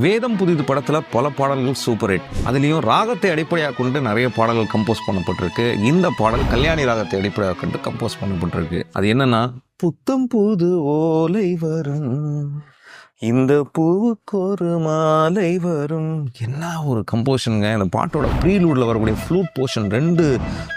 வேதம் புதிது படத்தில் பல பாடல்கள் சூப்பர் ஹிட். அதுலேயும் ராகத்தை அடிப்படையாக கொண்டு நிறைய பாடல்கள் கம்போஸ் பண்ணப்பட்டிருக்கு. இந்த பாடல் கல்யாணி ராகத்தை அடிப்படையாக கொண்டு கம்போஸ் பண்ணப்பட்டிருக்கு. அது என்னன்னா, புத்தம் புது ஓலை வரும், இந்த பூவுக்கு ஒரு மாலை வரும். என்ன ஒரு கம்போஷனுங்க! இந்த பாட்டோட ப்ரீலூடில் வரக்கூடிய ஃப்ளூட் போர்ஷன், 2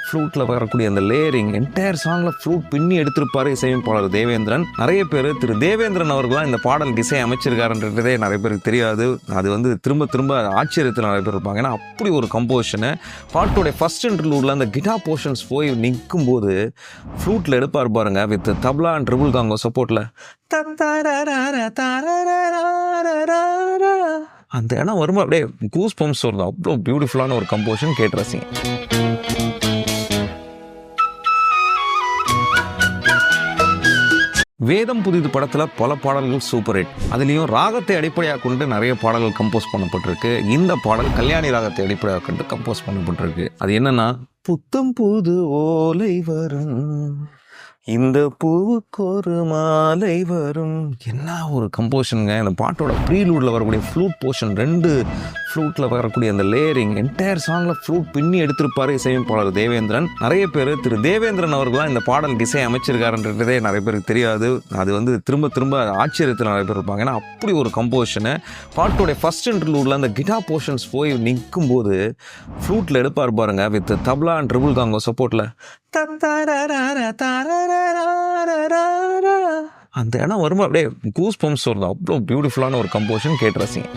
ஃப்ளூட்டில் வரக்கூடிய அந்த லேயரிங், என்டையர் சாங்கில் ஃப்ளூட் பின்னி எடுத்திருப்பார் இசையமைப்பாளர் தேவேந்திரன். நிறைய பேர் திரு தேவேந்திரன் அவர்கள் இந்த பாடலுக்கு இசை அமைச்சிருக்காருன்றதே நிறைய பேருக்கு தெரியாது. அது திரும்ப திரும்ப ஆச்சரியத்தில் நிறைய பேர் இருப்பாங்க. ஏன்னா அப்படி ஒரு கம்போஷனு. பாட்டோடைய ஃபர்ஸ்ட் இன்டர்லூடில் அந்த கிட்டார் போர்ஷன்ஸ் போய் நிற்கும் போது ஃப்ளூட்டில் எடுப்பார் பாருங்க, with tabla and triple conga சப்போர்ட்டில். அந்த இடம் வரும்போது அப்படியே கூஸ் பம்ப்ஸ் வருது. அவ்வளோ பியூட்டிஃபுல்லான ஒரு கம்போஷன். கேட்டு ரசிங்க. வேதம் புதிது படத்தில் பல பாடல்கள் சூப்பர் ஹிட். அதுலேயும் ராகத்தை அடிப்படையாக கொண்டு நிறைய பாடல்கள் கம்போஸ் பண்ணப்பட்டிருக்கு. இந்த பாடல் கல்யாணி ராகத்தை அடிப்படையாக கொண்டு கம்போஸ் பண்ணப்பட்டிருக்கு. அது என்னன்னா, புத்தம் புது ஓலை வரும், இந்த பூவுக்கு ஒரு மாலை வரும். என்ன ஒரு கம்போஷனுங்க! இந்த பாட்டோட ப்ரீலூடில் வரக்கூடிய ஃப்ளூட் போர்ஷன், 2 ஃப்ளூட்டில் வரக்கூடிய அந்த லேயரிங், என்டையர் சாங்கில் ஃப்ளூட் பின்னி எடுத்திருப்பார் இசையமைப்பாளர் தேவேந்திரன். நிறைய பேர் திரு தேவேந்திரன் அவர்கள் இந்த பாடலுக்கு இசை அமைச்சிருக்காருன்றதே நிறைய பேருக்கு தெரியாது. அது திரும்ப திரும்ப ஆச்சரியத்தில் நிறைய பேர் இருப்பாங்க. ஏன்னா அப்படி ஒரு கம்போஷனு. பாட்டோடைய ஃபர்ஸ்ட் இன்டர்லூடில் அந்த கிட்டார் போர்ஷன்ஸ் போய் நிற்கும் போது ஃப்ளூட்டில் எடுப்பார் பாருங்க, with tabla and triple conga சப்போர்ட்டில். அந்த இடம் வரும்போது அப்படியே கூஸ் பம்ப்ஸ் வருது. அவ்வளோ பியூட்டிஃபுல்லான ஒரு கம்போஷன். கேட்டு ரசிங்க.